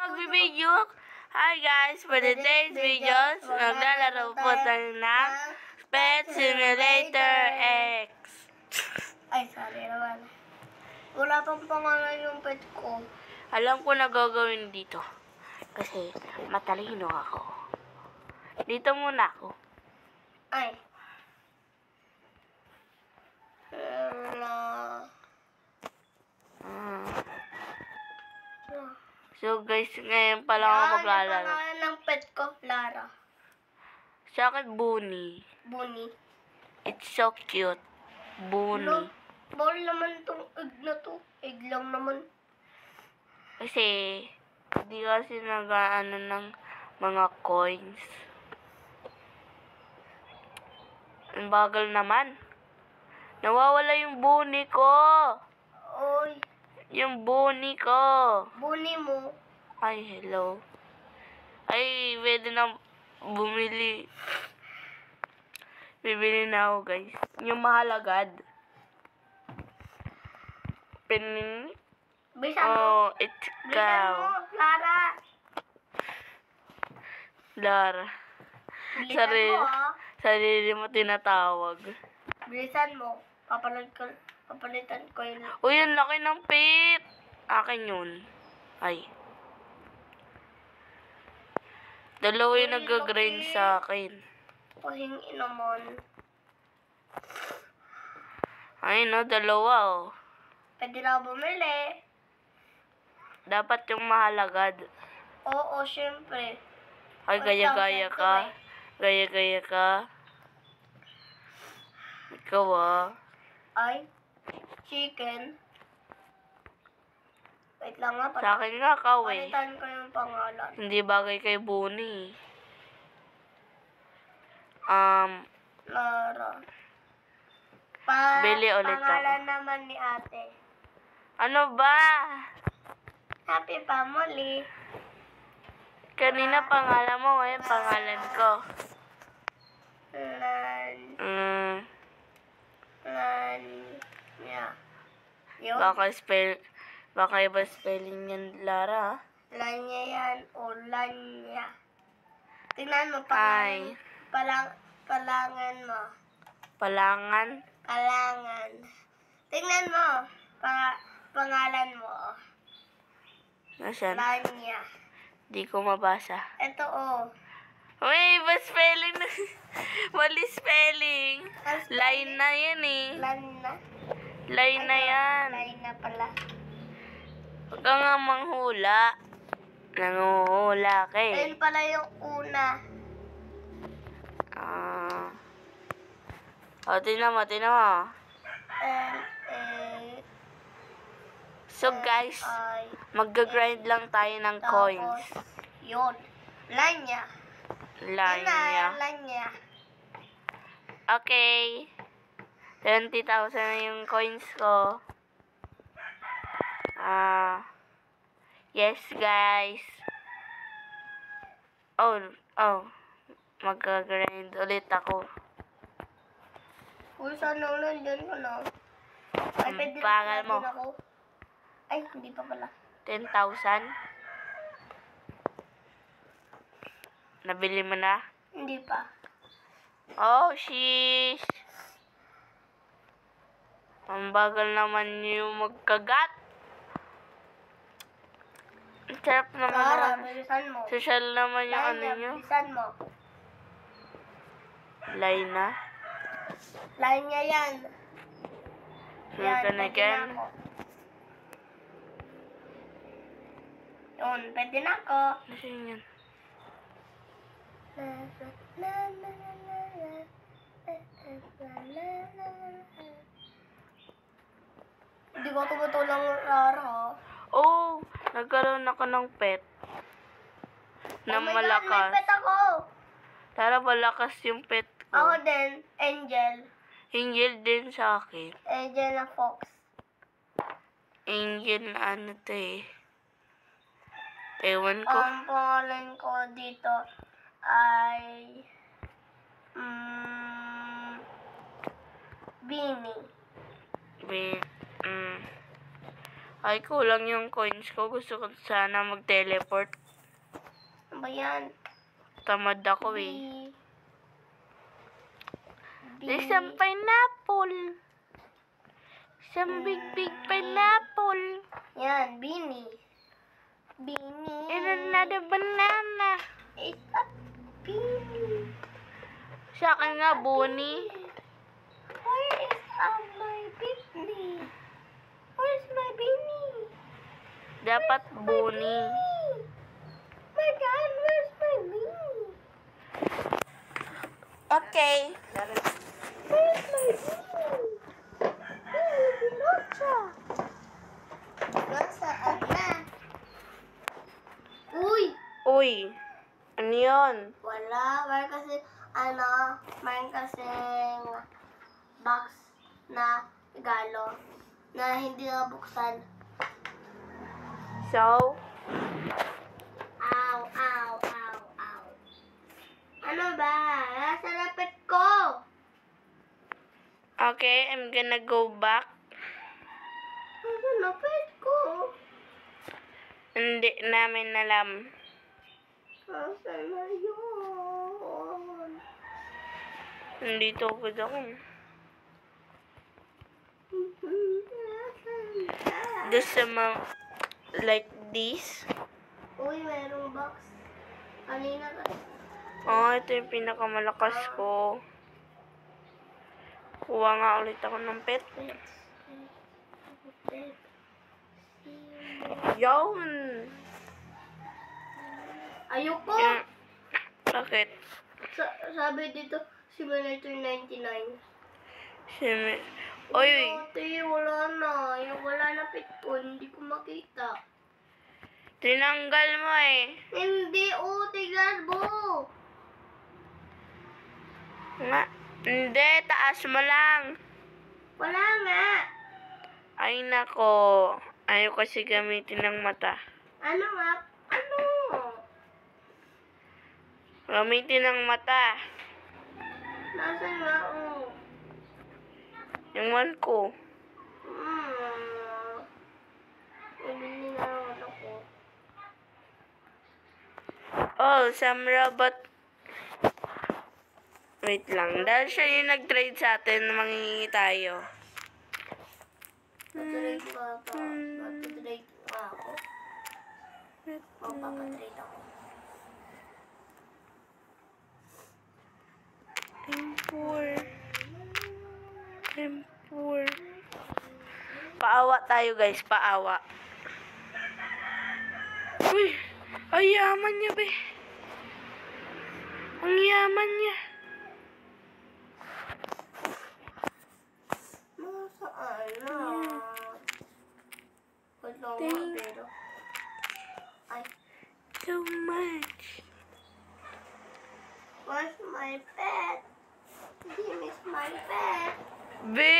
magbibideo. Hi guys, for today's videos, maglalaro po tayo ng Pet Simulator X. Ay, sorry naman. Wala pang pangalan yung pet ko. Alam ko na gagawin dito. Kasi matalino ako. Dito muna ako. Ay. Hello. So guys, ngayon pa lang ako maglalaro. Yung pangalan ng pet ko, Lara. Sa akin, Bunny. Bunny. It's so cute. Bunny. Bawal naman tong egg na to. Egg lang naman. Kasi, hindi kasi nag-ano ng mga coins. Ang bagal naman. Nawawala yung bunny ko. Oy. Yung bunny ko. Bunny mo. Ay, hello. Ay, pwede na bumili. Bibili na ako, guys. Yung mahalagad. Pening. Bisan mo. Oh, it's Bisan mo, cow. Lara. Lara. Bilisan mo, ha? Sarili mo tinatawag. Bilisan mo. Papalitan ko yun. Uy, ang laki ng pit. Akin yun. Ay. Dalawa yung Uy, nag-grind laki. sa akin. Pahingi naman. Ay, no, dalawa, oh. Pwede na bumili. Dapat yung mahalagad. Oo, syempre. Ay, gaya-gaya 1,000 to ka. eh. Gaya-gaya ka. Ikaw, ah. Ay, chicken. Wait lang nga. Sa akin nga, kaw, eh. Palitan ko yung pangalan. Hindi bagay kay Bunny. Lara. Bili ulit Pangalan ako. naman ni ate. Ano ba? Happy family. Kanina pangalan mo, ngayon pangalan ko. Lanya. Yun. Baka iba spelling yan, Lara. Lanya yan o Lanya. Tingnan mo, Ay. palangan mo. Palangan. Palangan. Tingnan mo, pangalan mo. Nasaan? Lanya. Di ko mabasa. Ito oh. Uy, iba spelling na. Mali spelling. Line na yan eh. Lana. Line na yan. Lana pala. Huwag ka nga manghula. Nanguhula ka eh. Ayun pala yung una. Tingnan mo. So guys, mag-grind lang tayo ng coins. Yun. Lanya. Lanya. Lanya. Okay. 20,000 na yung coins ko. Yes guys. Oh. Mag-grind ulit ako. Uy, sana nandiyan ka na. Ay, pwede Pangal mo. na ako. Ay, hindi pa pala. 10,000. Nabili mo na? Hindi pa. Oh, sheesh. Ang bagal naman yung magkagat. Ang sarap naman. Lara, bilisan mo. Social naman yung ano Lanya, nyo. bilisan mo. Lina. Lanya yan. Yan, pwede again. na ako. Yun, pwede na ako. Nasaan yan? Hindi ko tumutulong, Lara. Oh, nagkaroon ako ng pet. Na Oh my God, malakas. may pet ako. Tara, malakas yung pet Ako ko. din, Angel. Angel din sa akin. Angel na fox. Angel na ano to eh. Ewan ko. Ang pangalan ko dito ay Beanie. Ay, kulang yung coins ko. Gusto ko sana mag-teleport. Ano ba yan? Tamad ako B. eh. B. Isang pineapple. Isang big pineapple. Yan, Beanie. Beanie. And another banana. It's a beanie. Sa akin nga, bunny. Where is my beanie? Where's my beanie? Dapat bunny. My God, where's my beanie? Okay. Where's my beanie? Beanie Pinocha. Nasaan na? Uy! Uy, ano yun? Wala. Mayroon kasi, mayroon kasing box na regalo na hindi nabuksan. So, Ow, ow, ow, ow. Ano ba? Nasa lapit ko. okay, I'm gonna go back. Nasa lapit ko. Hindi namin alam. Nasa na yun? Nandito agad ako. Doon sa mga, like this. Uy, mayroong box. Kanina ka. Oh, ito yung pinakamalakas ko. Kuha nga ulit ako ng pet. Yun! Ayoko. Yung, bakit? Sabi dito, Simulator 99. Simi. Oy, Ate, wala na. Yung wala na pit ko, hindi ko makita. tinanggal mo eh. Hindi, tignan mo. Nga, hindi, taas mo lang. Wala nga. Ay nako, ayaw kasi gamitin ng mata. Ano nga? Ano? Gamitin ng mata. Nasaan nga? Yung one ko. Ibili na naman ako. Oh, some robot. Wait lang, dahil siya yung nag-trade sa atin, mangingi tayo. Patrade ba ito? Patrade nga ako. Magpapatrade ako. I'm poor. Paawa tayo guys, paawa. Uy, ay yaman niya be. Ang yaman niya. Nasaan na? Wala nga, pero... Ay, So much. where's my pet? Give me my pet. Be!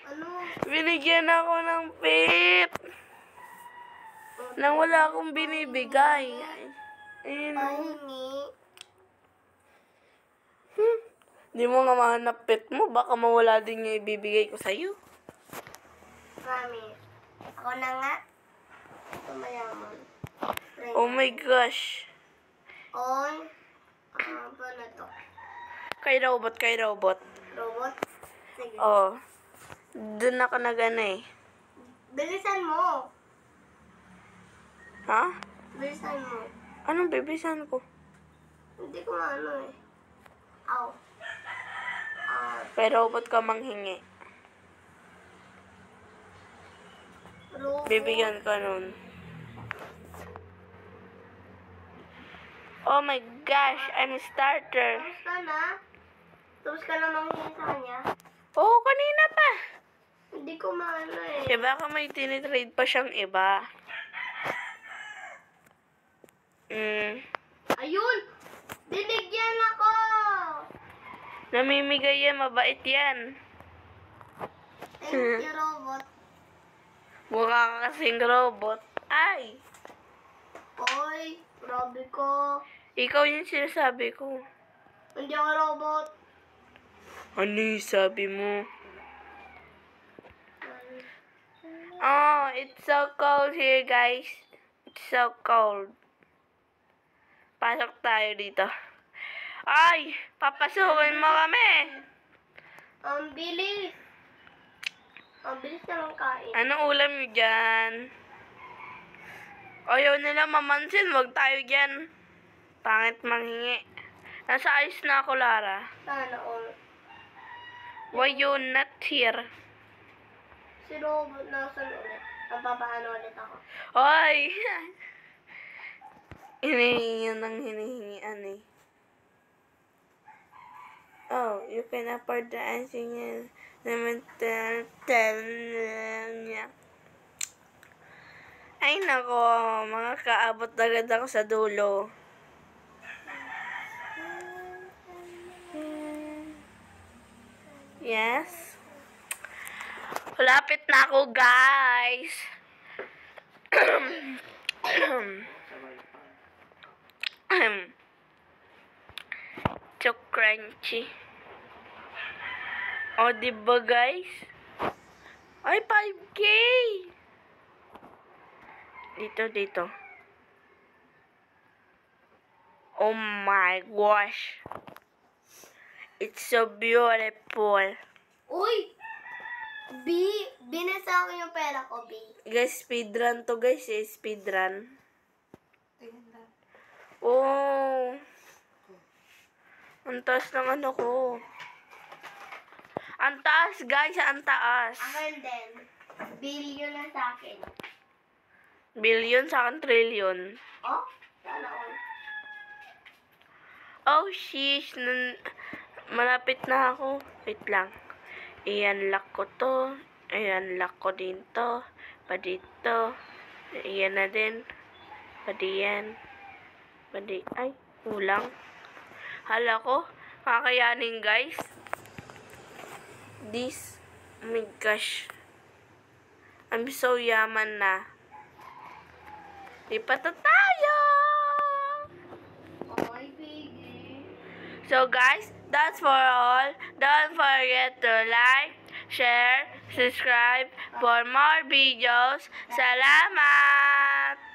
Ano? Binigyan ako ng pet. Nang wala akong binibigay. Ayun. Pahingi. Di mo nga mahanap pet mo. Baka mawala din yung ibibigay ko sa'yo. Mami, ako na nga. Tumayaman. Oh my gosh. On. Ano na to? Kay robot. Robot? Sige. Oh. Doon ako nag-ano eh. Bilisan mo. Ha? Bilisan mo. Anong bibisan ko? Hindi ko ano eh. Ow. Kay robot ka manghingi. Robot. Bibigyan ka nun. Oh my gosh, I'm a starter. Tapos ka na? Tapos ka na manghingi sa kanya? Oo, kanina pa. Hindi ko maano eh. Eh, baka may tinitrade pa siyang iba. Ayun! Binigyan ako! Namimigay yan, mabait yan. Thank you, robot. Mukha ka kasing robot. Ay! Oy, grabe ko. Ikaw yung sinasabi ko. Hindi ako robot. Ano yung sabi mo? Oh, it's so cold here, guys. It's so cold. Pasok tayo dito. Ay! Papasukin mo kami! Ang bilis. Ang bilis naman kain. Anong ulam nyo dyan? Ayaw nila mamansin. Wag tayo dyan. Pangit manghingi. Nasa ayos na ako, Lara. Sana all. Why you not here? Si Robot nasan ulit. Napapaano ulit ako. Hoy! Hinihingi yun ng hinihingian eh. Oh, you can afford the answer niya. Naman tell niya. Ay nako, mga kaabot agad ako sa dulo. Yes. Lapit na ako, guys. So crunchy. O, diba, guys? Ay, 5K! Dito. Oh my gosh. It's so beautiful. Uy! Binasa ko yung pera ko, B. Guys, speedrun to, guys. Speedrun. Oh. Ang taas ng ano ko. Ang taas, guys. Ang taas. Akin din. Billion na sa akin. Billion sa akin, trillion. Oh? Sana all. Oh, sheesh. Malapit na ako. Wait lang. I-unlock ko to. I-unlock ko din to. Pa dito. Iyan na din. Pa diyan. Ay, kulang. Hala ko. Kakayanin, guys. This. Oh my gosh. I'm so yaman na. Lipat na tayo! Oy, Piggy. So guys, that's for all. Don't forget to like, share, subscribe for more videos. Salamat!